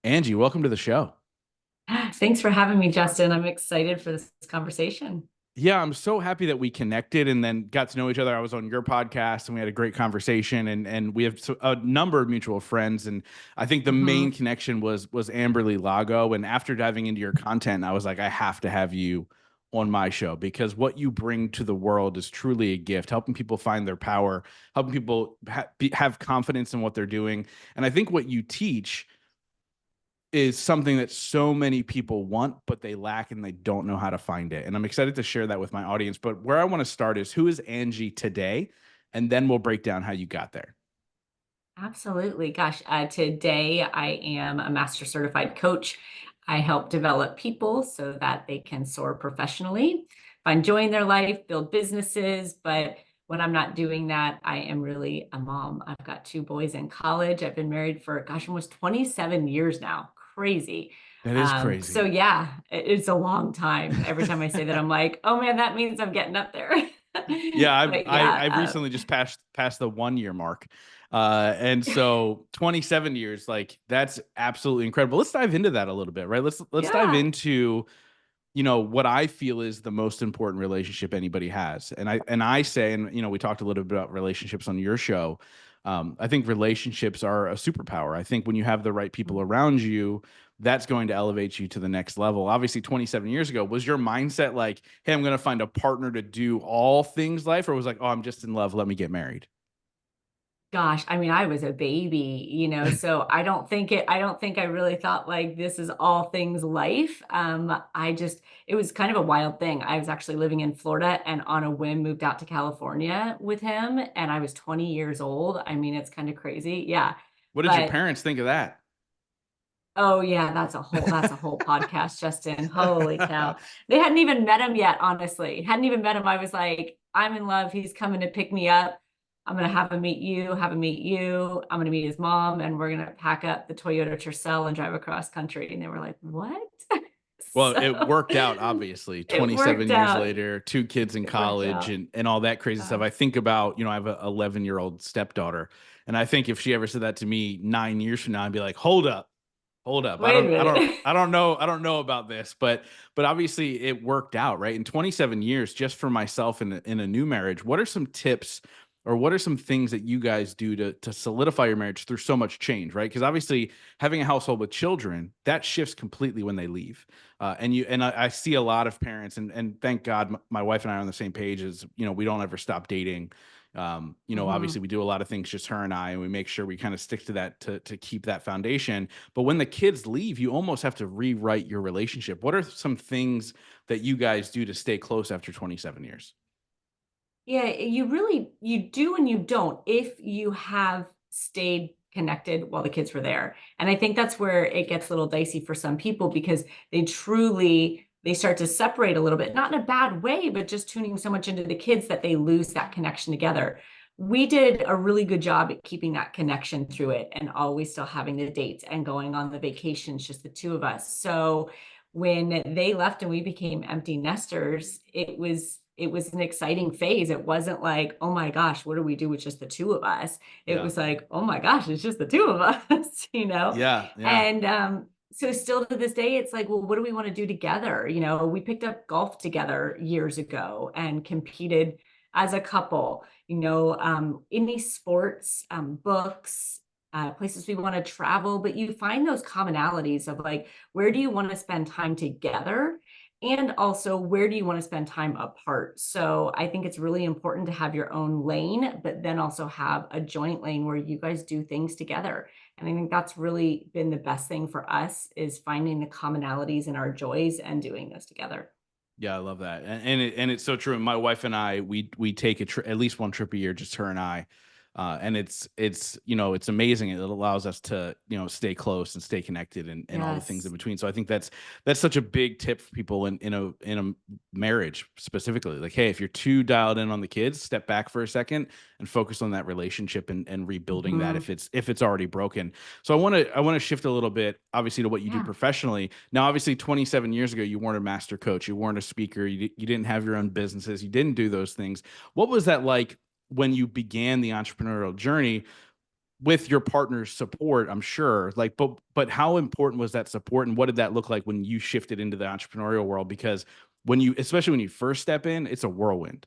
Angie, welcome to the show. Thanks for having me, Justin. I'm excited for this conversation. Yeah, I'm so happy that we connected and then got to know each other. I was on your podcast and we had a great conversation, and we have a number of mutual friends. And I think the main hmm connection was Amberly Lago. And after diving into your content, I was like, I have to have you on my show because what you bring to the world is truly a gift, helping people find their power, helping people have confidence in what they're doing. And I think what you teach is something that so many people want, but they lack and they don't know how to find it. And I'm excited to share that with my audience. But where I want to start is, who is Angie today? And then we'll break down how you got there. Absolutely. Gosh, today I am a master certified coach. I help develop people so that they can soar professionally, find joy in their life, build businesses. But when I'm not doing that, I am really a mom. I've got two boys in college. I've been married for, gosh, almost 27 years now. Crazy. That is So crazy. yeah, it's a long time. Every time I say that, I'm like, oh man, that means I'm getting up there. Yeah, But yeah, I've recently just passed the 1 year mark. And so 27 years, like that's absolutely incredible. Let's dive into that a little bit, right? Let's dive yeah. into what I feel is the most important relationship anybody has. And I say, and we talked a little bit about relationships on your show. I think relationships are a superpower. I think when you have the right people around you, that's going to elevate you to the next level. Obviously, 27 years ago, was your mindset like, hey, I'm going to find a partner to do all things life, or was like, oh, I'm just in love, let me get married? Gosh, I mean, I was a baby, so I don't think I really thought like this is all things life. It was kind of a wild thing. I was actually living in Florida and on a whim moved out to California with him, and I was 20 years old. I mean, it's kind of crazy. Yeah. What did your But parents think of that? oh yeah, that's a whole podcast, Justin. Holy cow. They hadn't even met him yet, honestly. Hadn't even met him. I was like, I'm in love. He's coming to pick me up. I'm gonna have him meet you, have him meet you. I'm gonna meet his mom, and we're gonna pack up the Toyota Tercel and drive across country. And they were like, what? Well, it So worked out, obviously. it 27 worked years out. later, two kids in It worked college out. and all that crazy stuff. Uh, I think about, I have a 11-year-old stepdaughter. And I think if she ever said that to me 9 years from now, I'd be like, hold up, hold up. Wait a minute. I don't know about this, but obviously it worked out, right? In 27 years, just for myself in a new marriage, what are some tips or what are some things that you guys do to solidify your marriage through so much change, right? Because obviously having a household with children, that shifts completely when they leave. I see a lot of parents, and thank God my wife and I are on the same page. As we don't ever stop dating. Obviously Mhm. we do a lot of things just her and I, and we make sure we kind of stick to that to keep that foundation. But when the kids leave, you almost have to rewrite your relationship. What are some things that you guys do to stay close after 27 years? Yeah, you do and you don't if you have stayed connected while the kids were there. And I think that's where it gets a little dicey for some people because they start to separate a little bit, not in a bad way, but just tuning so much into the kids that they lose that connection together. We did a really good job at keeping that connection through it and always still having the dates and going on the vacations, just the two of us. So when they left and we became empty nesters, it was an exciting phase. It wasn't like, oh my gosh, what do we do with just the two of us? It Yeah. was like, oh my gosh, it's just the two of us, Yeah. Yeah. And so still to this day, it's like, well, what do we want to do together? We picked up golf together years ago and competed as a couple, any sports, books, places we want to travel, but you find those commonalities of like, where do you want to spend time together? And also, where do you want to spend time apart? So I think it's really important to have your own lane, but then also have a joint lane where you guys do things together. And I think that's really been the best thing for us is finding the commonalities in our joys and doing those together. Yeah, I love that, and it's so true. And my wife and I, we take at least one trip a year, just her and I, and it's amazing. It allows us to stay close and stay connected and all the things in Yes. between. So I think that's such a big tip for people in a marriage specifically. Like, hey, if you're too dialed in on the kids, step back for a second and focus on that relationship and rebuilding that hmm if it's already broken. So I want to shift a little bit, obviously, to what you do Yeah. professionally. Now, obviously, 27 years ago, you weren't a master coach, you weren't a speaker, you didn't have your own businesses, you didn't do those things. What was that like when you began the entrepreneurial journey? with your partner's support, I'm sure. Like, but how important was that support, and what did that look like when you shifted into the entrepreneurial world? Because when you, especially when you first step in, it's a whirlwind.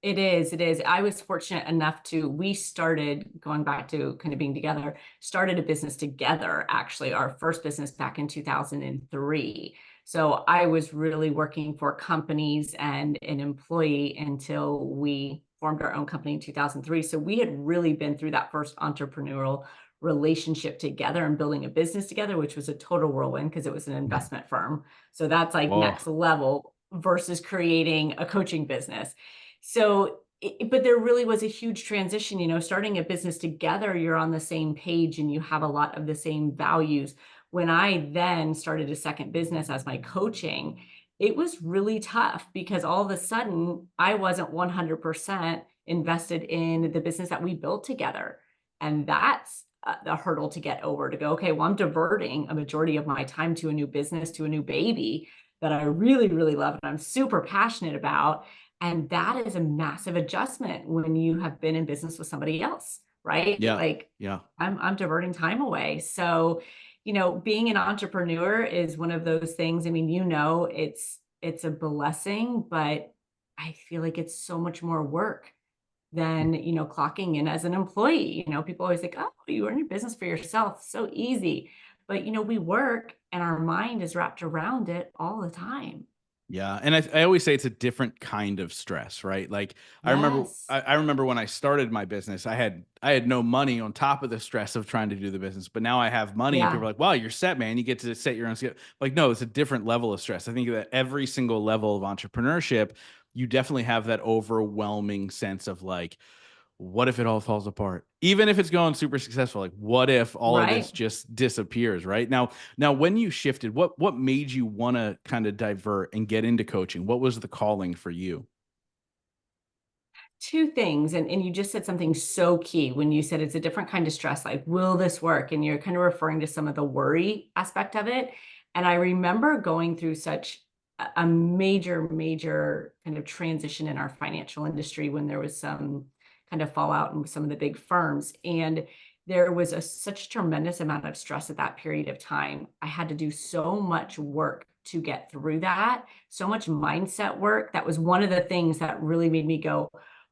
It is, it is. I was fortunate enough to, we started going back to kind of being together, started a business together, actually, our first business back in 2003. So I was really working for companies and an employee until we formed our own company in 2003. So we had really been through that first entrepreneurial relationship together and building a business together, which was a total whirlwind because it was an investment firm. So that's like next Oh, level versus creating a coaching business. So, but there really was a huge transition, starting a business together, you're on the same page and you have a lot of the same values. When I then started a second business as my coaching, it was really tough because all of a sudden I wasn't 100% invested in the business that we built together. And that's the hurdle to get over, to go, okay, well, I'm diverting a majority of my time to a new business, to a new baby that I really, really love and I'm super passionate about. And that is a massive adjustment when you have been in business with somebody else, right? yeah, Like yeah. I'm diverting time away. So, being an entrepreneur is one of those things. I mean, it's a blessing, but I feel like it's so much more work than, clocking in as an employee. People always think, oh, you run your business for yourself. So easy. But, we work and our mind is wrapped around it all the time. Yeah, and I always say it's a different kind of stress, right? Like Yes. I remember when I started my business, I had no money on top of the stress of trying to do the business, but now I have money, and people Yeah. are like, "Wow, you're set, man. You get to set your own schedule." Like, no, it's a different level of stress. I think that every single level of entrepreneurship, you definitely have that overwhelming sense of like, what if it all falls apart? Even if it's going super successful, like what if all of this Right. just disappears, right? Now when you shifted, what made you want to kind of divert and get into coaching? What was the calling for you? Two things, and you just said something so key when you said it's a different kind of stress, like, will this work? And you're kind of referring to some of the worry aspect of it. And I remember going through such a major kind of transition in our financial industry when there was some kind of fallout in some of the big firms. And there was such tremendous amount of stress at that period of time. I had to do so much work to get through that, so much mindset work. That was one of the things that really made me go,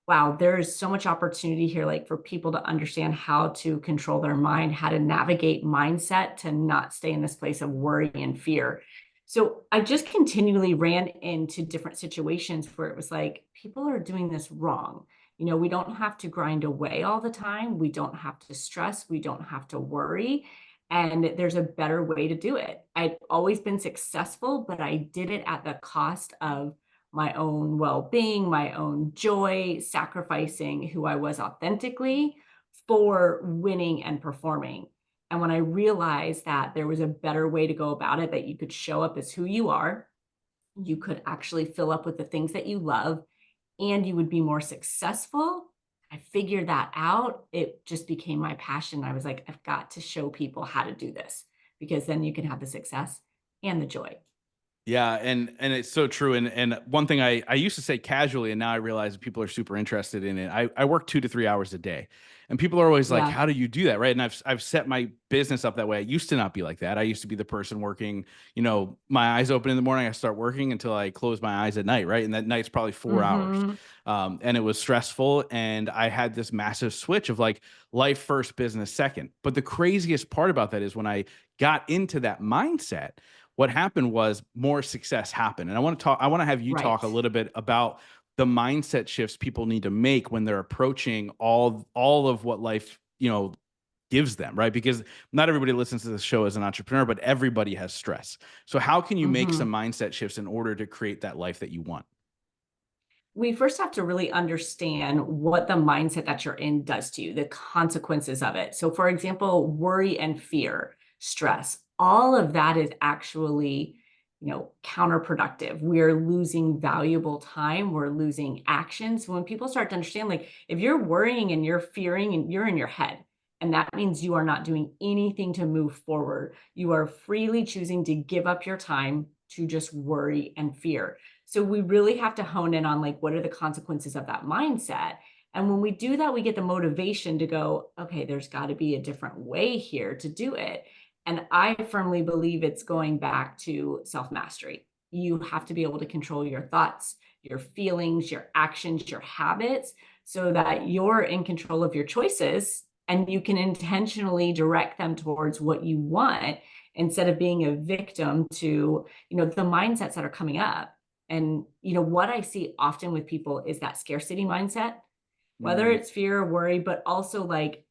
wow, there's so much opportunity here, like for people to understand how to control their mind, how to navigate mindset to not stay in this place of worry and fear. So I just continually ran into different situations where it was like, people are doing this wrong. We don't have to grind away all the time. We don't have to stress. We don't have to worry. And there's a better way to do it. I've always been successful, but I did it at the cost of my own well-being, my own joy, sacrificing who I was authentically for winning and performing. And when I realized that there was a better way to go about it, that you could show up as who you are, you could actually fill up with the things that you love, and you would be more successful. I figured that out. It just became my passion. I was like, I've got to show people how to do this because then you can have the success and the joy. Yeah, and it's so true. And one thing I used to say casually, and now I realize that people are super interested in it. I work 2 to 3 hours a day, and people are always like, Yeah. "How do you do that?" Right? And I've set my business up that way. I used to not be like that. I used to be the person working. My eyes open in the morning, I start working until I close my eyes at night. Right, and that night's probably 4 hours. Hmm. And it was stressful, and I had this massive switch of like life first, business second. But the craziest part about that is when I got into that mindset, what happened was more success happened. And I want to have you Right. talk a little bit about the mindset shifts people need to make when they're approaching all of what life, gives them, right? Because not everybody listens to this show as an entrepreneur, but everybody has stress. So how can you make some Hmm. mindset shifts in order to create that life that you want? We first have to really understand what the mindset that you're in does to you, the consequences of it. So, for example, worry and fear, stress, all of that is actually, counterproductive. We're losing valuable time. We're losing action. So when people start to understand, like, if you're worrying and you're fearing and you're in your head, and that means you are not doing anything to move forward. You are freely choosing to give up your time to just worry and fear. So we really have to hone in on, like, what are the consequences of that mindset? And when we do that, we get the motivation to go, okay, there's got to be a different way here to do it. And I firmly believe it's going back to self mastery. You have to be able to control your thoughts, your feelings, your actions, your habits, so that you're in control of your choices and you can intentionally direct them towards what you want instead of being a victim to, the mindsets that are coming up. And, what I see often with people is that scarcity mindset, whether Mm. it's fear or worry, but also like,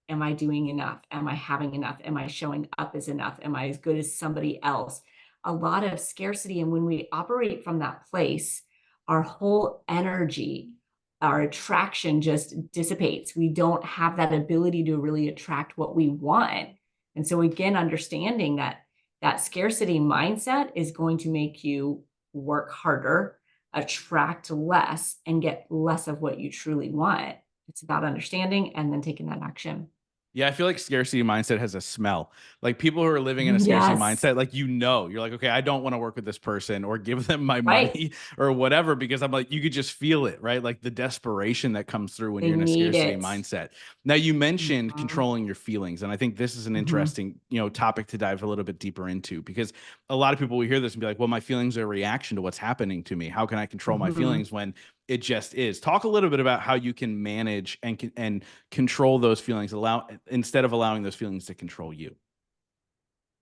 am I doing enough? Am I having enough? Am I showing up as enough? Am I as good as somebody else? A lot of scarcity. And when we operate from that place, our whole energy, our attraction just dissipates. We don't have that ability to really attract what we want. And so again, understanding that scarcity mindset is going to make you work harder, attract less, and get less of what you truly want. It's about understanding and then taking that action. Yeah, I feel like scarcity mindset has a smell. Like people who are living in a scarcity Yes. mindset, like you're like, okay, I don't want to work with this person or give them my Right. money or whatever, because I'm like, you could just feel it, right? Like the desperation that comes through when They you're in a need scarcity it. mindset. Now you mentioned Mhm. controlling your feelings, and I think this is an Mhm. interesting, topic to dive a little bit deeper into, because a lot of people will hear this and be like, well, my feelings are a reaction to what's happening to me. How can I control my Mhm. feelings when it just is? Talk a little bit about how you can manage and control those feelings, allow instead of allowing those feelings to control you.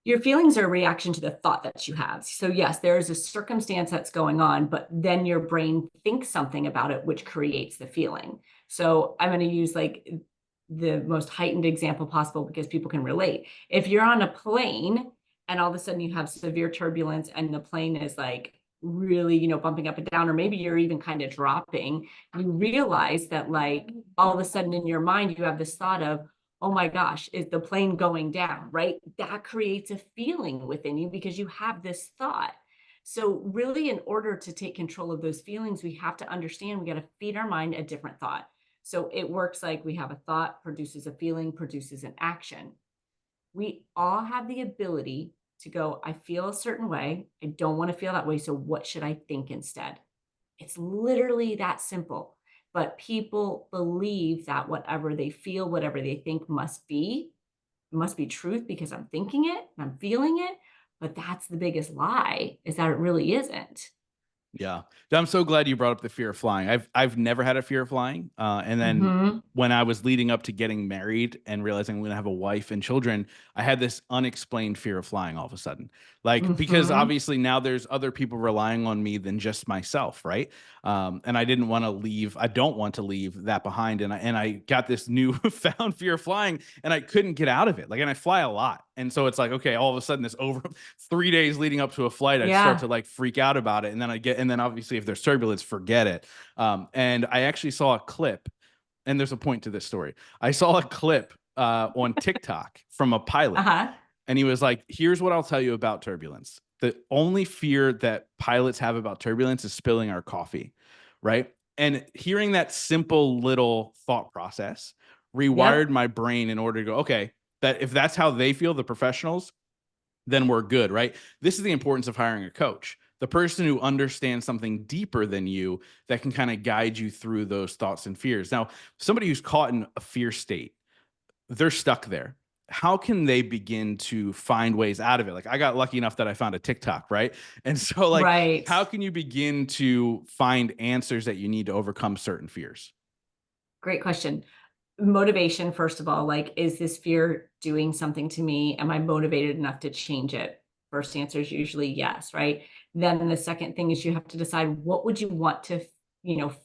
Your feelings are a reaction to the thought that you have. So yes, there is a circumstance that's going on, but then your brain thinks something about it, which creates the feeling. So I'm going to use like the most heightened example possible because people can relate. If you're on a plane and all of a sudden you have severe turbulence and the plane is like really, bumping up and down, or maybe you're even kind of dropping, you realize that like all of a sudden in your mind, you have this thought of, oh my gosh, is the plane going down, right? That creates a feeling within you because you have this thought. So, really, in order to take control of those feelings, we have to understand we got to feed our mind a different thought. So, it works like we have a thought, produces a feeling, produces an action. We all have the ability to go, I feel a certain way. I don't want to feel that way. So, what should I think instead? It's literally that simple. But people believe that whatever they feel, whatever they think must be truth because I'm thinking it, I'm feeling it. But that's the biggest lie is that it really isn't. Yeah. I'm so glad you brought up the fear of flying. I've never had a fear of flying. And then Hmm. when I was leading up to getting married and realizing I'm going to have a wife and children, I had this unexplained fear of flying all of a sudden. Like, because Hmm. obviously now there's other people relying on me than just myself, right? And I didn't want to leave. I don't want to leave that behind. And I got this new found fear of flying, and I couldn't get out of it. Like, and I fly a lot. And so it's like, okay, all of a sudden this over 3 days leading up to a flight, I'd start Yeah. to like freak out about it. And then obviously if there's turbulence, forget it. And I actually saw a clip, and there's a point to this story. I saw a clip on TikTok from a pilot, Uh-huh. and he was like, here's what I'll tell you about turbulence. The only fear that pilots have about turbulence is spilling our coffee, right? And hearing that simple little thought process rewired Yep. my brain in order to go, okay, that if that's how they feel, the professionals, then we're good, right? This is the importance of hiring a coach, the person who understands something deeper than you that can kind of guide you through those thoughts and fears. Now, somebody who's caught in a fear state, they're stuck there. How can they begin to find ways out of it? Like, I got lucky enough that I found a TikTok, right? And so, like, Right. how can you begin to find answers that you need to overcome certain fears? Great question. Motivation, first of all, like, is this fear doing something to me? Am I motivated enough to change it? First answer is usually yes, right? Then the second thing is you have to decide what would you want to,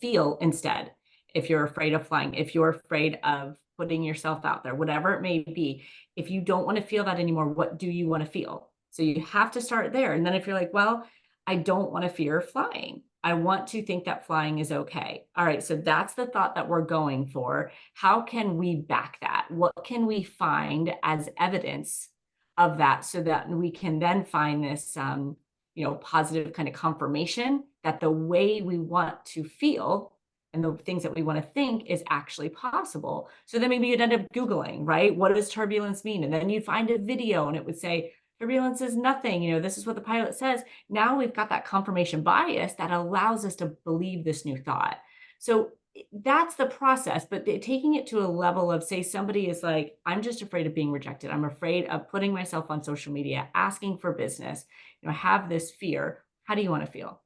feel instead. If you're afraid of flying, if you're afraid of putting yourself out there, whatever it may be, if you don't want to feel that anymore, what do you want to feel? So you have to start there. And then if you're like, well, I don't want to fear flying. I want to think that flying is okay. All right. So that's the thought that we're going for. How can we back that? What can we find as evidence of that so that we can then find this, positive kind of confirmation that the way we want to feel and the things that we want to think is actually possible. So then maybe you'd end up Googling, right? What does turbulence mean? And then you'd find a video and it would say, turbulence is nothing. This is what the pilot says. Now we've got that confirmation bias that allows us to believe this new thought. So that's the process, but taking it to a level of, say, somebody is like, I'm just afraid of being rejected. I'm afraid of putting myself on social media, asking for business, have this fear. How do you want to feel?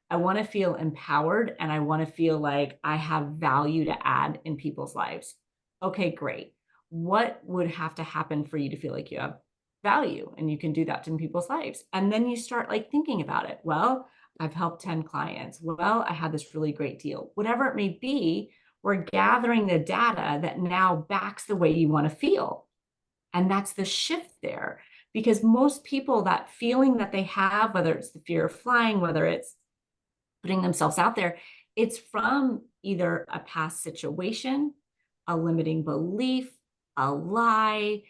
I want to feel empowered and I want to feel like I have value to add in people's lives. Okay, great. What would have to happen for you to feel like you have value and you can do that in people's lives? And then you start like thinking about it. Well, I've helped 10 clients. Well, I had this really great deal. Whatever it may be, we're gathering the data that now backs the way you want to feel. And that's the shift there. Because most people, that feeling that they have, whether it's the fear of flying, whether it's putting themselves out there, it's from either a past situation, a limiting belief, a lie,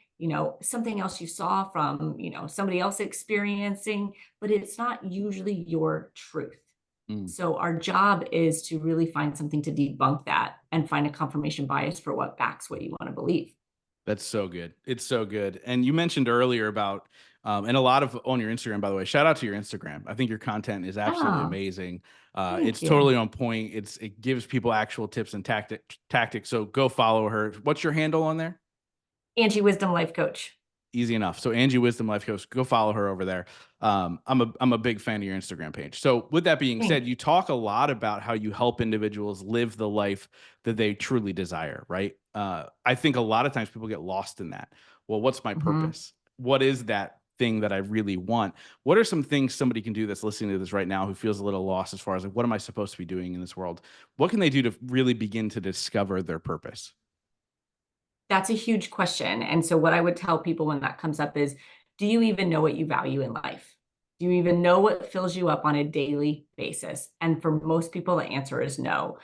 something else you saw from, somebody else experiencing, but it's not usually your truth. Mm. So our job is to really find something to debunk that and find a confirmation bias for what backs what you want to believe. That's so good. It's so good. And you mentioned earlier about, and a lot of on your Instagram, by the way, shout out to your Instagram. I think your content is absolutely Oh, amazing. thank It's you. totally on point. It gives people actual tips and tactics. So go follow her. What's your handle on there? Angie Wisdom Life Coach. Easy enough. So Angie Wisdom Life Coach, go follow her over there. I'm a big fan of your Instagram page. So with that being Thank said, you talk a lot about how you help individuals live the life that they truly desire, right? I think a lot of times people get lost in that. Well, what's my you. Hmm. purpose? What is that thing that I really want? What are some things somebody can do that's listening to this right now who feels a little lost as far as like, what am I supposed to be doing in this world? What can they do to really begin to discover their purpose? That's a huge question. And so, what I would tell people when that comes up is, do you even know what you value in life? Do you even know what fills you up on a daily basis? And for most people, the answer is no.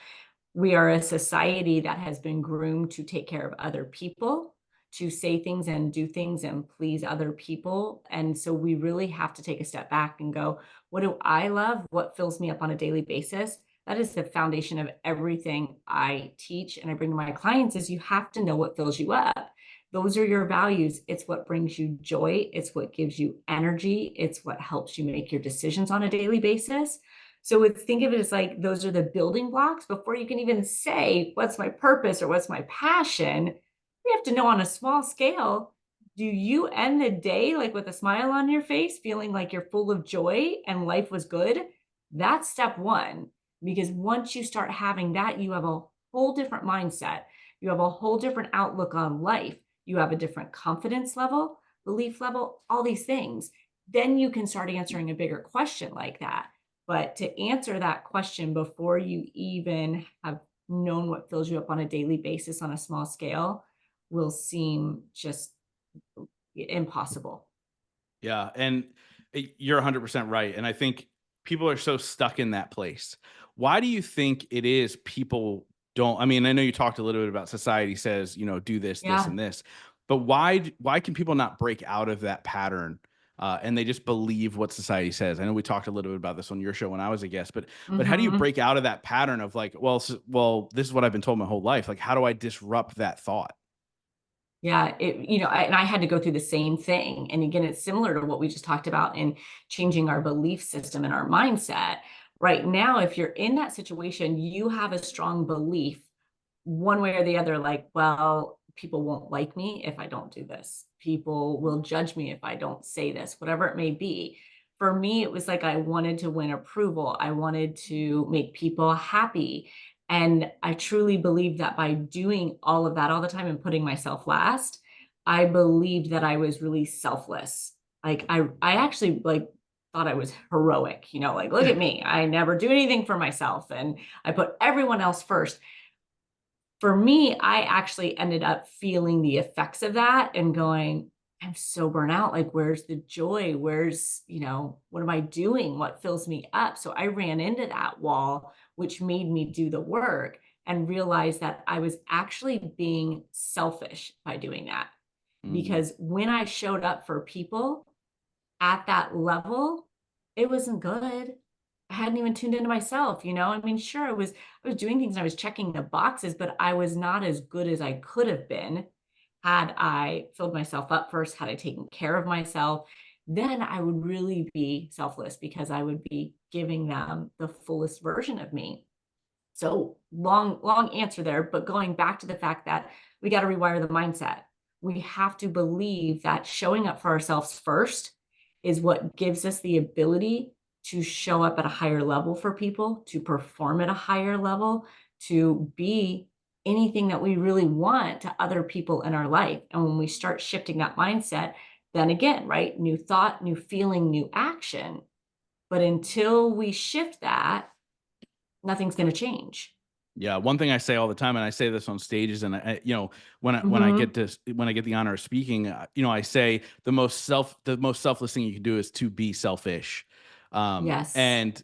We are a society that has been groomed to take care of other people, to say things and do things and please other people. And so we really have to take a step back and go, what do I love? What fills me up on a daily basis? That is the foundation of everything I teach and I bring to my clients is you have to know what fills you up. Those are your values. It's what brings you joy. It's what gives you energy. It's what helps you make your decisions on a daily basis. So think of it as like those are the building blocks before you can even say, what's my purpose or what's my passion? We have to know on a small scale, do you end the day like with a smile on your face, feeling like you're full of joy and life was good? That's step one. Because once you start having that, you have a whole different mindset. You have a whole different outlook on life. You have a different confidence level, belief level, all these things. Then you can start answering a bigger question like that. But to answer that question before you even have known what fills you up on a daily basis on a small scale will seem just impossible. Yeah, and you're 100% right, and I think people are so stuck in that place. Why do you think it is people don't I mean, I know you talked a little bit about society says, do this, this, Yeah. and this, but why can people not break out of that pattern, and they just believe what society says? I know we talked a little bit about this on your show when I was a guest, but how do you Hmm. break out of that pattern of like, well, this is what I've been told my whole life. Like, how do I disrupt that thought? Yeah, and I had to go through the same thing. And again, it's similar to what we just talked about in changing our belief system and our mindset. Right now, if you're in that situation, you have a strong belief one way or the other, like, well, people won't like me if I don't do this. People will judge me if I don't say this, whatever it may be. For me, it was like I wanted to win approval. I wanted to make people happy. And I truly believe that by doing all of that all the time and putting myself last, I believed that I was really selfless. Like I actually like thought I was heroic, like look at me. I never do anything for myself and I put everyone else first. For me, I actually ended up feeling the effects of that and going, I'm so burnt out. Like, where's the joy? Where's, what am I doing? What fills me up? So I ran into that wall, which made me do the work and realize that I was actually being selfish by doing that. Mm. Because when I showed up for people at that level, it wasn't good. I hadn't even tuned into myself. I mean, sure, I was doing things and I was checking the boxes, but I was not as good as I could have been had I filled myself up first, had I taken care of myself. Then I would really be selfless because I would be giving them the fullest version of me. So long answer there, but going back to the fact that we got to rewire the mindset. We have to believe that showing up for ourselves first is what gives us the ability to show up at a higher level for people, to perform at a higher level, to be anything that we really want to other people in our life. And when we start shifting that mindset, then again, right? New thought, new feeling, new action. But until we shift that, nothing's going to change. Yeah, one thing I say all the time, and I say this on stages, and when I get Mhm. to when I get the honor of speaking, I say the most selfless thing you can do is to be selfish, Yes. and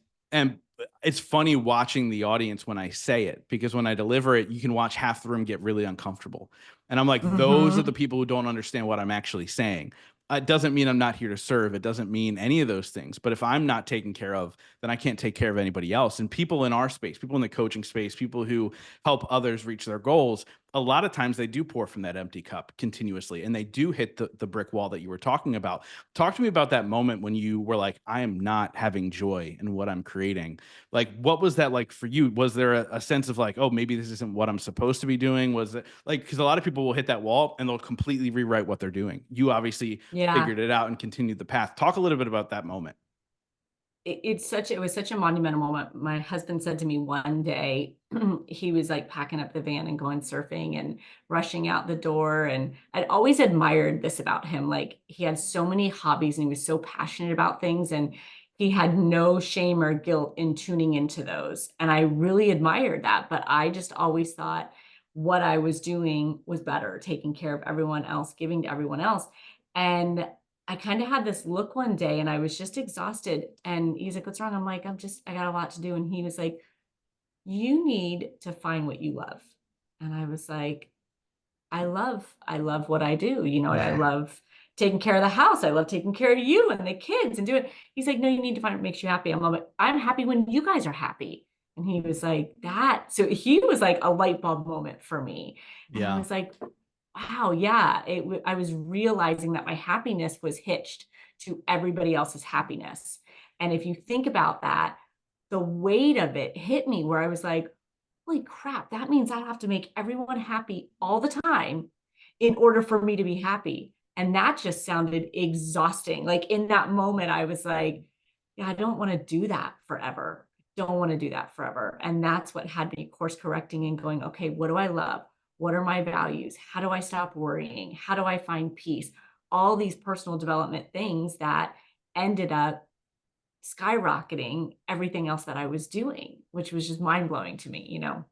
it's funny watching the audience when I say it, because when I deliver it, you can watch half the room get really uncomfortable, and I'm like, those are the Mhm. people who don't understand what I'm actually saying. It doesn't mean I'm not here to serve. It doesn't mean any of those things. But if I'm not taken care of, then I can't take care of anybody else. And people in our space, people in the coaching space, people who help others reach their goals, a lot of times they do pour from that empty cup continuously, and they do hit the brick wall that you were talking about. Talk to me about that moment when you were like, I am not having joy in what I'm creating. Like, what was that like for you? Was there a sense of like, oh, maybe this isn't what I'm supposed to be doing? Was it like, because a lot of people will hit that wall and they'll completely rewrite what they're doing. You obviously Yeah. figured it out and continued the path. Talk a little bit about that moment. It was such a monumental moment. My husband said to me one day, he was like packing up the van and going surfing and rushing out the door. And I'd always admired this about him. Like he had so many hobbies and he was so passionate about things, and he had no shame or guilt in tuning into those. And I really admired that. But I just always thought what I was doing was better, taking care of everyone else, giving to everyone else. And I kind of had this look one day and I was just exhausted. And he's like, "What's wrong?" I'm like, I got a lot to do." And he was like, "You need to find what you love." And I was like, I love what I do. You know, I love taking care of the house. I love taking care of you and the kids and doing. He's like, "No, you need to find what makes you happy." I'm like, "I'm happy when you guys are happy." And he was like, "That." So he was like a light bulb moment for me. And I Yeah. was like, wow, yeah, I was realizing that my happiness was hitched to everybody else's happiness. And if you think about that, the weight of it hit me where I was like, holy crap, that means I have to make everyone happy all the time in order for me to be happy. And that just sounded exhausting. Like in that moment, I was like, yeah, I don't want to do that forever. Don't want to do that forever. And that's what had me course correcting and going, okay, what do I love? What are my values? How do I stop worrying? How do I find peace? All these personal development things that ended up skyrocketing everything else that I was doing, which was just mind blowing to me, you know?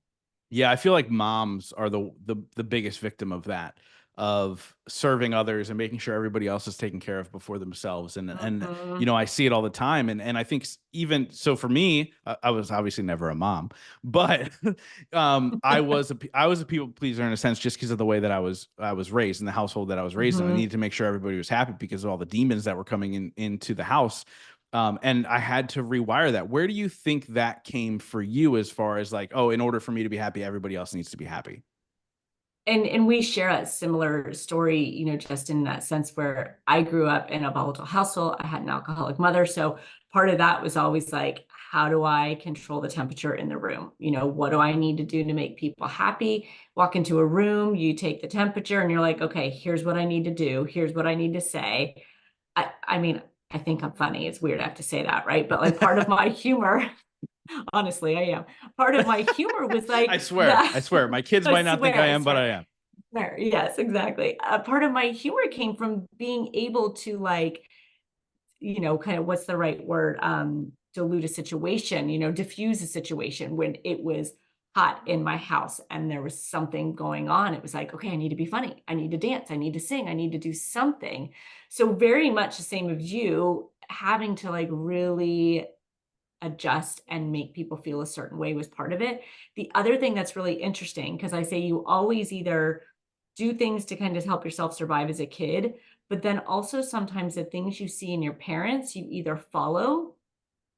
Yeah, I feel like moms are the biggest victim of that, of serving others and making sure everybody else is taken care of before themselves. And Mhm. I see it all the time. And I think even so for me, I was obviously never a mom, but I was a people pleaser in a sense, just because of the way that I was raised in the household that I was raised in. I Mhm. needed to make sure everybody was happy because of all the demons that were coming into the house. And I had to rewire that. Where do you think that came for you, as far as like, oh, in order for me to be happy, everybody else needs to be happy? And we share a similar story, you know, just in that sense where I grew up in a volatile household. I had an alcoholic mother. So part of that was always like, how do I control the temperature in the room? You know, what do I need to do to make people happy? Walk into a room, you take the temperature and you're like, okay, here's what I need to do. Here's what I need to say. I mean, I think I'm funny. It's weird I have to say that, right? But like part of my humor, honestly, I am. Part of my humor was I like swear, I that. swear, my kids I might not think I swear, I am, but swear. I am. There, yes, exactly. Part of my humor came from being able to like, you know, kind of what's the right word? Dilute a situation, you know, diffuse a situation when it was hot in my house and there was something going on. It was like, okay, I need to be funny. I need to dance. I need to sing. I need to do something. So very much the same as you, having to like really adjust and make people feel a certain way was part of it. The other thing that's really interesting, because I say you always either do things to kind of help yourself survive as a kid, but then also sometimes the things you see in your parents, you either follow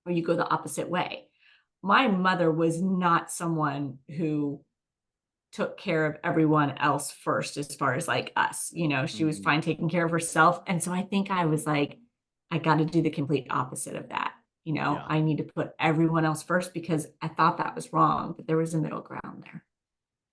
or you go the opposite way. My mother was not someone who took care of everyone else first as far as like us. You know, she was Mhm. fine taking care of herself. And so I think I was like, I got to do the complete opposite of that. Yeah. I need to put everyone else first because I thought that was wrong, but there was a middle ground there.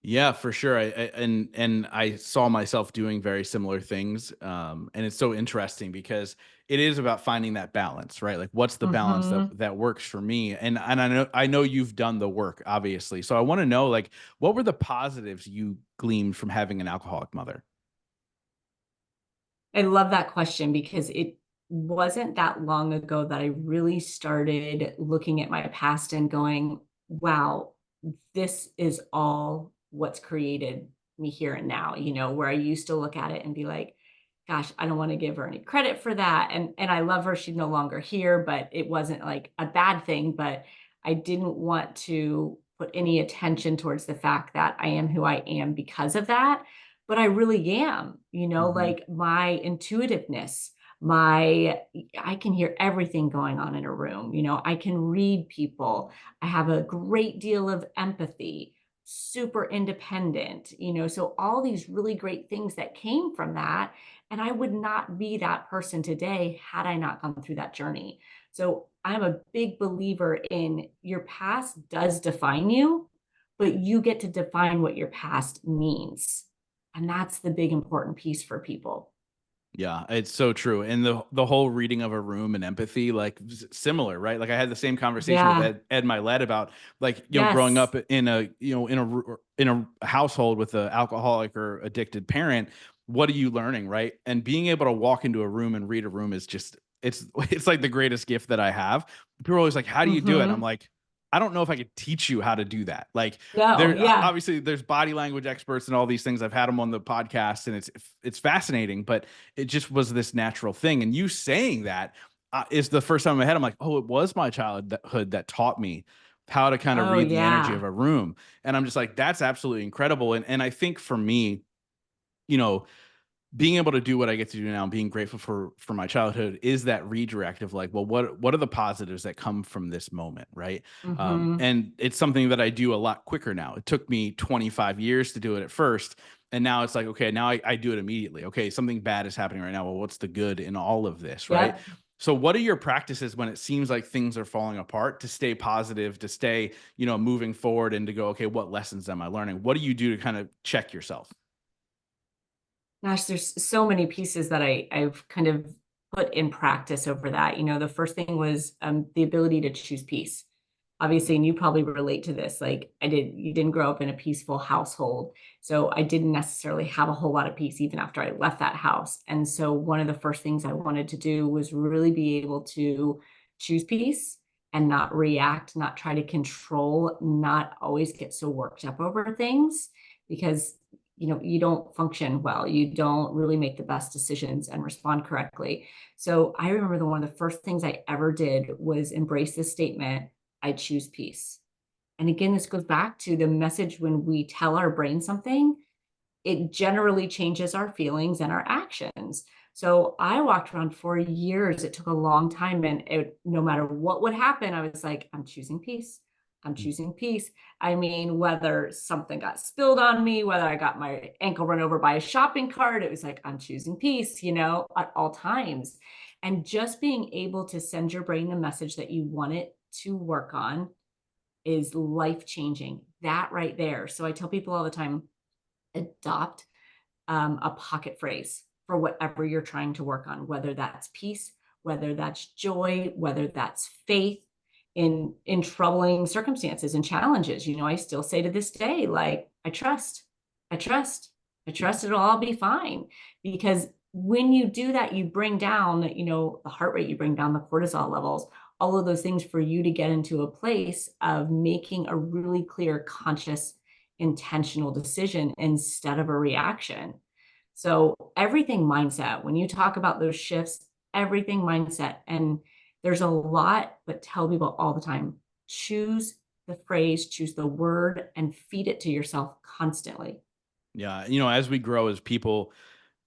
Yeah, for sure. And I saw myself doing very similar things. And it's so interesting because it is about finding that balance, right? Like what's the balance that Hmm. that works for me? And I know you've done the work, obviously. So I want to know, like, what were the positives you gleaned from having an alcoholic mother? I love that question because it wasn't that long ago that I really started looking at my past and going, wow, this is all what's created me here and now, where I used to look at it and be like, gosh, I don't want to give her any credit for that. And I love her. She's no longer here, but it wasn't like a bad thing, but I didn't want to put any attention towards the fact that I am who I am because of that. But I really am, Hmm. like my intuitiveness, I can hear everything going on in a room. I can read people. I have a great deal of empathy, super independent, so all these really great things that came from that. And I would not be that person today had I not gone through that journey. So I'm a big believer in your past does define you, but you get to define what your past means. And that's the big important piece for people. Yeah, it's so true. And the whole reading of a room and empathy, like similar, right? Like I had the same conversation with Yeah. Ed Milet about like, growing Yes. up in a, in a household with an alcoholic or addicted parent, what are you learning, right? And being able to walk into a room and read a room is just it's like the greatest gift that I have. People are always like, "How do you do it?" And I'm Hmm. like, I don't know if I could teach you how to do that. Like No. there Yeah. obviously there's body language experts and all these things. I've had them on the podcast and it's fascinating, but it just was this natural thing. And you saying that is the first time in my head. I'm like, oh, it was my childhood that taught me how to kind of Oh, read the energy of yeah. a room. And I'm just like, that's absolutely incredible. And I think for me, you know, being able to do what I get to do now and being grateful for my childhood is that redirect of like, well, what are the positives that come from this moment, right? Hmm. And it's something that I do a lot quicker now. It took me 25 years to do it at first, and now it's like, okay, now I do it immediately. Okay, something bad is happening right now. Well, what's the good in all of this, right? Yep. So, what are your practices when it seems like things are falling apart to stay positive, to stay, moving forward, and to go, okay, what lessons am I learning? What do you do to kind of check yourself? Gosh, there's so many pieces that I've kind of put in practice over that. The first thing was the ability to choose peace. Obviously, and you probably relate to this. Like you didn't grow up in a peaceful household. So I didn't necessarily have a whole lot of peace even after I left that house. And so one of the first things I wanted to do was really be able to choose peace and not react, not try to control, not always get so worked up over things because you don't function well, you don't really make the best decisions and respond correctly. So I remember one of the first things I ever did was embrace this statement: I choose peace. And again, this goes back to the message: when we tell our brain something, it generally changes our feelings and our actions. So I walked around for years. It took a long time. And no matter what would happen, I was like, I'm choosing peace. I'm choosing peace. I mean, whether something got spilled on me, whether I got my ankle run over by a shopping cart, it was like, I'm choosing peace, at all times. And just being able to send your brain the message that you want it to work on is life changing. That right there. So I tell people all the time, adopt a pocket phrase for whatever you're trying to work on, whether that's peace, whether that's joy, whether that's faith in troubling circumstances and challenges. I still say to this day, like, I trust, I trust it'll all be fine. Because when you do that, you bring down, the heart rate, you bring down the cortisol levels, all of those things for you to get into a place of making a really clear, conscious, intentional decision instead of a reaction. So everything mindset, when you talk about those shifts, everything mindset. And there's a lot, but tell people all the time, choose the phrase, choose the word, and feed it to yourself constantly. Yeah, as we grow as people,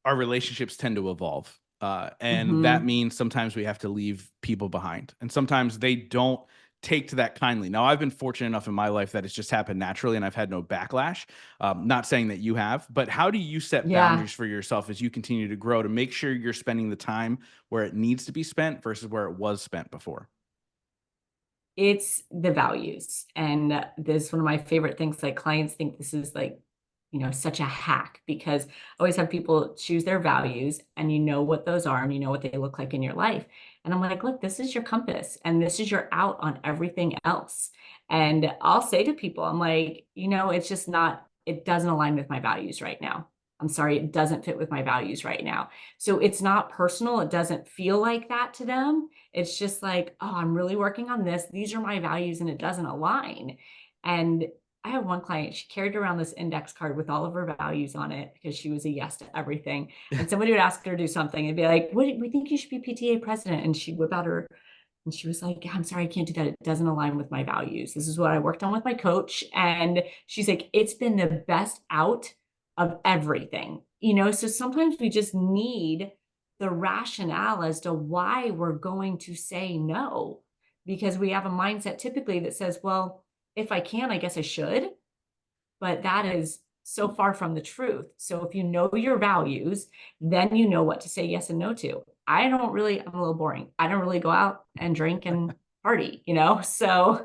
our relationships tend to evolve. And that Hmm. means sometimes we have to leave people behind. And sometimes they don't take to that kindly. Now, I've been fortunate enough in my life that it's just happened naturally and I've had no backlash. Not saying that you have, but how do you set Yeah. boundaries for yourself as you continue to grow to make sure you're spending the time where it needs to be spent versus where it was spent before? It's the values. And this is one of my favorite things. Like clients think this is like, such a hack because I always have people choose their values and you know what those are and you know what they look like in your life. And I'm like, look, this is your compass and this is your out on everything else. And I'll say to people, I'm like, it's just not, it doesn't align with my values right now. I'm sorry, it doesn't fit with my values right now. So it's not personal. It doesn't feel like that to them. It's just like, oh, I'm really working on this. These are my values and it doesn't align. And I have one client, she carried around this index card with all of her values on it because she was a yes to everything. And somebody would ask her to do something and be like, what, we think you should be PTA president. And she'd whip out her, and she was like, yeah, I'm sorry, I can't do that. It doesn't align with my values. This is what I worked on with my coach. And she's like, it's been the best out of everything, So sometimes we just need the rationale as to why we're going to say no, because we have a mindset typically that says, well, if I can, I guess I should. But that is so far from the truth. So if you know your values, then you know what to say yes and no to. I'm a little boring. I don't really go out and drink and party, So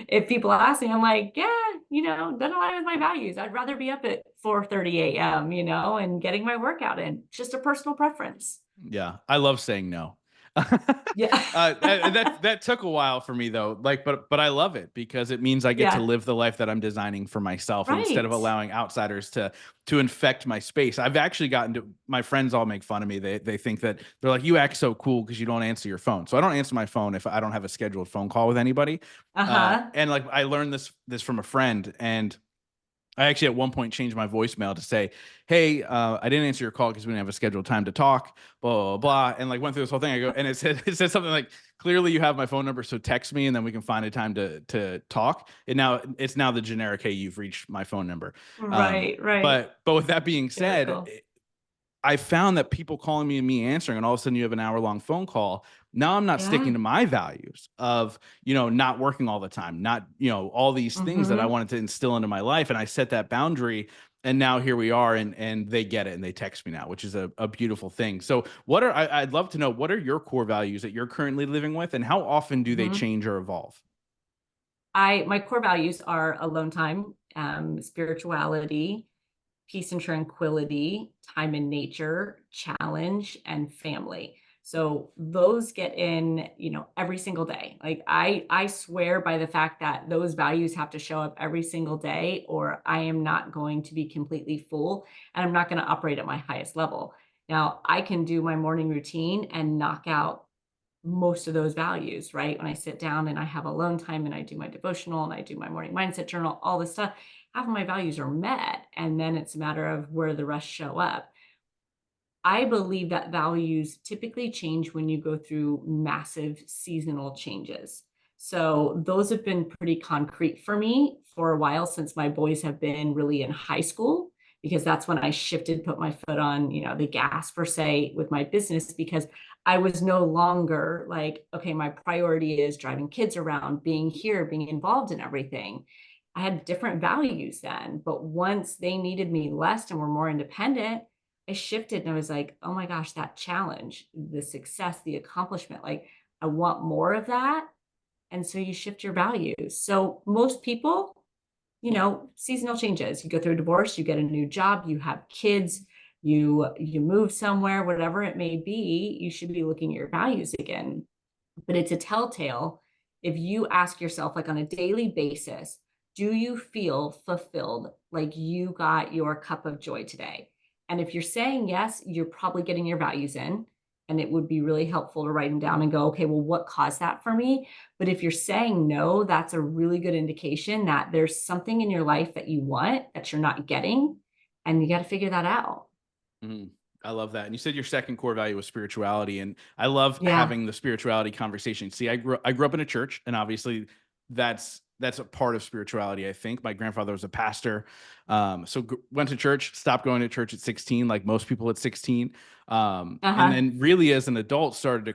if people ask me, I'm like, yeah, doesn't align with my values. I'd rather be up at 4:30 a.m., and getting my workout in. Just a personal preference. Yeah, I love saying no. Yeah. That took a while for me though. Like, but I love it because it means I get to Yeah. live the life that I'm designing for myself, and instead of Right. allowing outsiders to infect my space. I've actually gotten to, my friends all make fun of me. They think that they're like, you act so cool because you don't answer your phone. So I don't answer my phone if I don't have a scheduled phone call with anybody. Uh-huh. And like I learned this from a friend, and I actually at one point changed my voicemail to say, "Hey, I didn't answer your call because we didn't have a scheduled time to talk." Blah blah blah, and like went through this whole thing. I go, and it said something like, "Clearly, you have my phone number, so text me, and then we can find a time to talk." And now it's now the generic, "Hey, you've reached my phone number." Right, right. But with that being said, Typical. I found that people calling me and me answering, and all of a sudden you have an hour-long phone call. Now I'm not sticking Yeah. to my values of, not working all the time, not, all these things that I Mm-hmm. wanted to instill into my life. And I set that boundary. And now here we are, and they get it and they text me now, which is a beautiful thing. So I'd love to know, what are your core values that you're currently living with, and how often do they Mm-hmm. change or evolve? My core values are alone time, spirituality, peace and tranquility, time in nature, challenge, and family. So those get in, every single day. Like I swear by the fact that those values have to show up every single day, or I am not going to be completely full and I'm not going to operate at my highest level. Now I can do my morning routine and knock out most of those values, right? When I sit down and I have alone time and I do my devotional and I do my morning mindset journal, all this stuff, half of my values are met. And then it's a matter of where the rest show up. I believe that values typically change when you go through massive seasonal changes. So those have been pretty concrete for me for a while since my boys have been really in high school, because that's when I shifted, put my foot on, the gas per se with my business, because I was no longer like, okay, my priority is driving kids around, being here, being involved in everything. I had different values then, but once they needed me less and were more independent, I shifted and I was like, oh my gosh, that challenge, the success, the accomplishment, like I want more of that. And so you shift your values. So most people, seasonal changes. You go through a divorce, you get a new job, you have kids, you move somewhere, whatever it may be, you should be looking at your values again. But it's a telltale if you ask yourself, like on a daily basis, do you feel fulfilled? Like you got your cup of joy today? And if you're saying yes, you're probably getting your values in. And it would be really helpful to write them down and go, okay, well, what caused that for me? But if you're saying no, that's a really good indication that there's something in your life that you want that you're not getting. And you got to figure that out. Mhm. I love that. And you said your second core value was spirituality, and I love Yeah. having the spirituality conversation. See, I grew up in a church, and obviously that's a part of spirituality. I think my grandfather was a pastor, so went to church, stopped going to church at 16, like most people at 16, and Uh-huh. then really as an adult started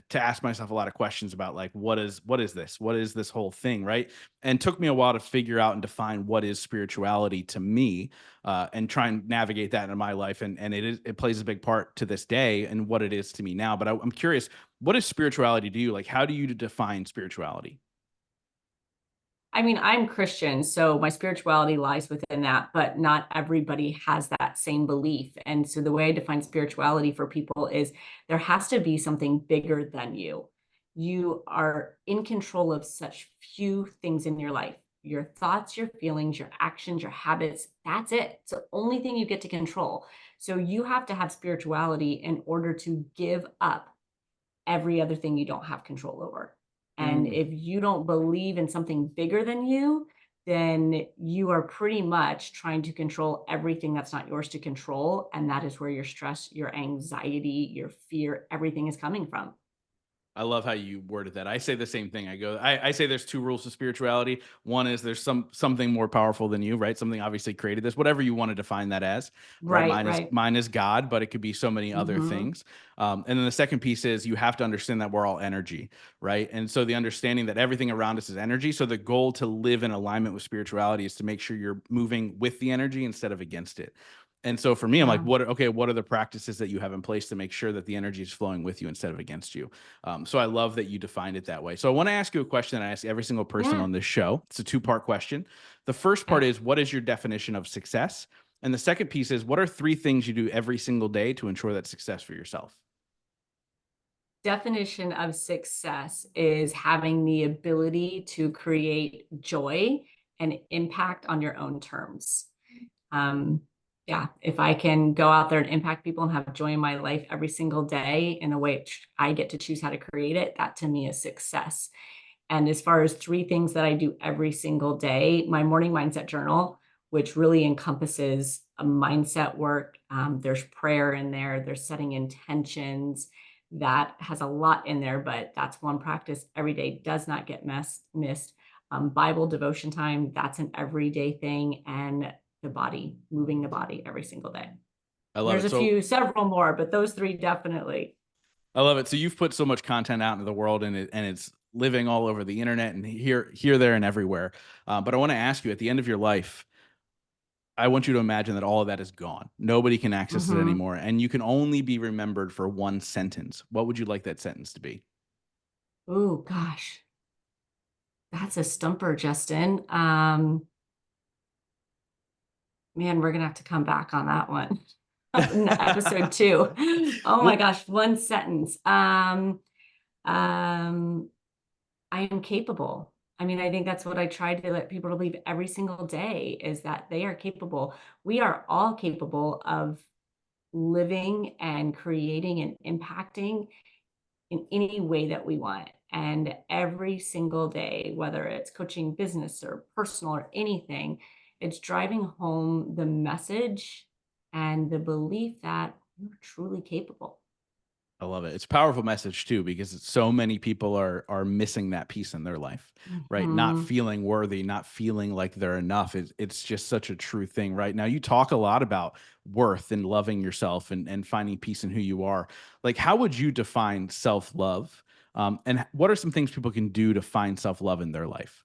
to ask myself a lot of questions about like what is this whole thing, right? And took me a while to figure out and define what is spirituality to me, and try and navigate that in my life. And it plays a big part to this day and what it is to me now. But I'm curious, what is spirituality to you? Like, how do you define spirituality? I mean, I'm Christian, so my spirituality lies within that, but not everybody has that same belief. And so the way I define spirituality for people is there has to be something bigger than you. You are in control of such few things in your life. Your thoughts, your feelings, your actions, your habits, that's it. It's the only thing you get to control. So you have to have spirituality in order to give up every other thing you don't have control over. And Mm. if you don't believe in something bigger than you, then you are pretty much trying to control everything that's not yours to control. And that is where your stress, your anxiety, your fear, everything is coming from. I love how you worded that. I say the same thing. I say there's two rules to spirituality. One is there's something more powerful than you, right? Something obviously created this, whatever you want to define that as, right? Right, right. Mine is God, but it could be so many other Hmm. things. And then the second piece is you have to understand that we're all energy, right? And so the understanding that everything around us is energy. So the goal to live in alignment with spirituality is to make sure you're moving with the energy instead of against it. And so for me, I'm like, Yeah. what are the practices that you have in place to make sure that the energy is flowing with you instead of against you? So I love that you defined it that way. So I want to ask you a question that I ask every single person Yeah. on this show. It's a two-part question. The first part Okay. is, what is your definition of success? And the second piece is, what are three things you do every single day to ensure that success for yourself? Definition of success is having the ability to create joy and impact on your own terms. Um, yeah, if I can go out there and impact people and have joy in my life every single day in the way I get to choose how to create it, that to me is success. And as far as three things that I do every single day, my morning mindset journal, which really encompasses a mindset work. There's prayer in there, there's setting intentions. That has a lot in there, but that's one practice every day, does not get missed. Bible devotion time, that's an everyday thing. And the body, moving the body every single day. I love There's it. a So few, several more, but those three definitely. I love it. So you've put so much content out into the world, and it's living all over the internet and here, there, and everywhere. But I want to ask you, at the end of your life, I want you to imagine that all of that is gone. Nobody can access it Hmm. anymore, and you can only be remembered for one sentence. What would you like that sentence to be? Oh gosh, that's a stumper, Justin. Man, we're gonna have to come back on that one. In episode two. Oh my Well, gosh, one sentence. Um, I am capable. I mean, I think that's what I try to let people believe every single day is that they are capable. We are all capable of living and creating and impacting in any way that we want. And every single day, whether it's coaching business or personal or anything, it's driving home the message and the belief that you're truly capable. I love it. It's a powerful message too, because so many people are missing that piece in their life, right? Not Mhm. feeling worthy, not feeling like they're enough. It's just such a true thing, right? Now you talk a lot about worth and loving yourself and finding peace in who you are. Like, how would you define self-love? And what are some things people can do to find self-love in their life?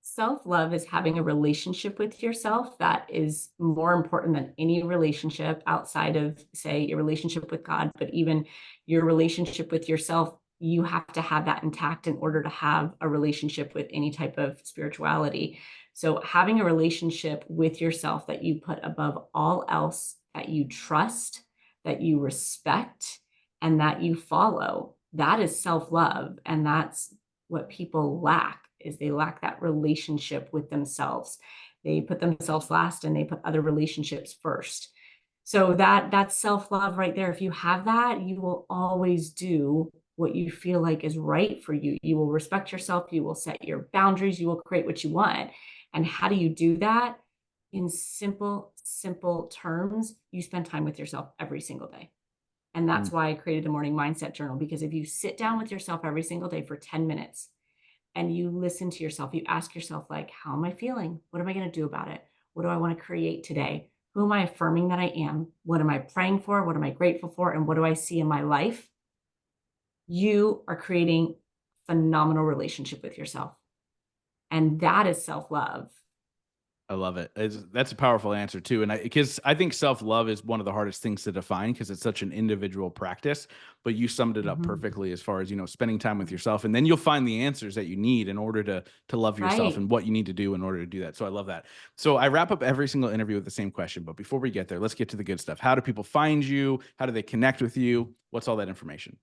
Self-love is having a relationship with yourself that is more important than any relationship outside of, say, your relationship with God, but even your relationship with yourself, you have to have that intact in order to have a relationship with any type of spirituality. So having a relationship with yourself that you put above all else, that you trust, that you respect, and that you follow, that is self-love. And that's what people lack is they lack that relationship with themselves. They put themselves last and they put other relationships first. So that's self-love right there. If you have that, you will always do what you feel like is right for you. You will respect yourself, you will set your boundaries, you will create what you want. And how do you do that? In simple terms, you spend time with yourself every single day. And that's why I created a morning mindset journal because if you sit down with yourself every single day for 10 minutes and you listen to yourself, you ask yourself, like, how am I feeling? What am I going to do about it? What do I want to create today? Who am I affirming that I am? What am I praying for? What am I grateful for? And what do I see in my life? You are creating phenomenal relationship with yourself. And that is self-love. I love it. That's a powerful answer too, and because I think self love is one of the hardest things to define because it's such an individual practice. But you summed it up Mhm. perfectly as far as spending time with yourself, and then you'll find the answers that you need in order to love yourself Right. and what you need to do in order to do that. So I love that. So I wrap up every single interview with the same question, but before we get there, let's get to the good stuff. How do people find you? How do they connect with you? What's all that information?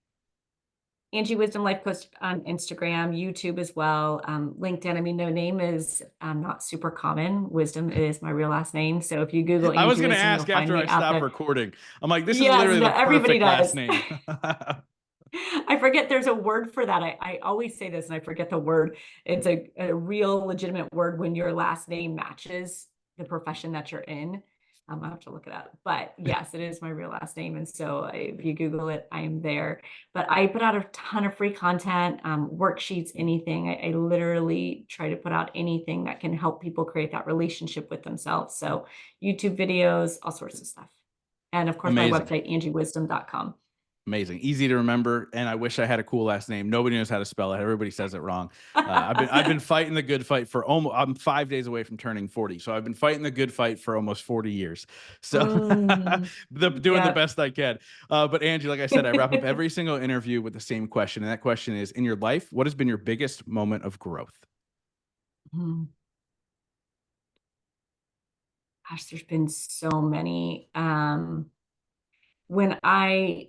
Angie Wisdom Life Coach on Instagram, YouTube as well, LinkedIn. I mean, the name is not super common. Wisdom is my real last name. So if you Google I was Angie going to Wisdom, you'll ask find after I me out stop there. recording. I'm like, this is Yes, literally no, the everybody perfect last does. name. I forget there's a word for that. I always say this and I forget the word. It's a real legitimate word when your last name matches the profession that you're in. I have to look it up. But yes, it is my real last name. And so if you Google it, I'm there. But I put out a ton of free content, worksheets, anything. I literally try to put out anything that can help people create that relationship with themselves. So YouTube videos, all sorts of stuff. And of course, my Amazing. website, angiewisdom.com. Amazing, easy to remember, and I wish I had a cool last name. Nobody knows how to spell it. Everybody says it wrong. I've been fighting the good fight for almost. I'm 5 days away from turning 40, so I've been fighting the good fight for almost 40 years. So, Mm, doing the yeah. best I can. But Angie, like I said, I wrap up every single interview with the same question, and that question is: in your life, what has been your biggest moment of growth? Mm, Gosh, there's been so many. When I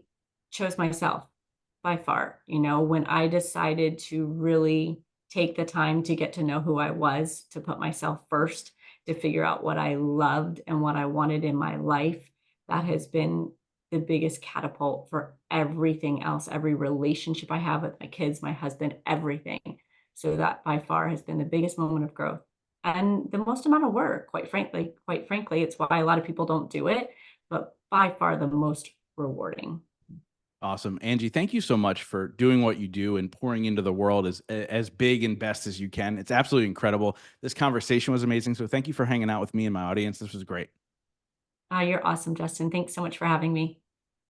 chose myself by far, when I decided to really take the time to get to know who I was, to put myself first, to figure out what I loved and what I wanted in my life, that has been the biggest catapult for everything else, every relationship I have with my kids, my husband, everything. So that by far has been the biggest moment of growth and the most amount of work, quite frankly, it's why a lot of people don't do it, but by far the most rewarding. Awesome, Angie. Thank you so much for doing what you do and pouring into the world as big and best as you can. It's absolutely incredible. This conversation was amazing. So thank you for hanging out with me and my audience. This was great. You're awesome, Justin. Thanks so much for having me.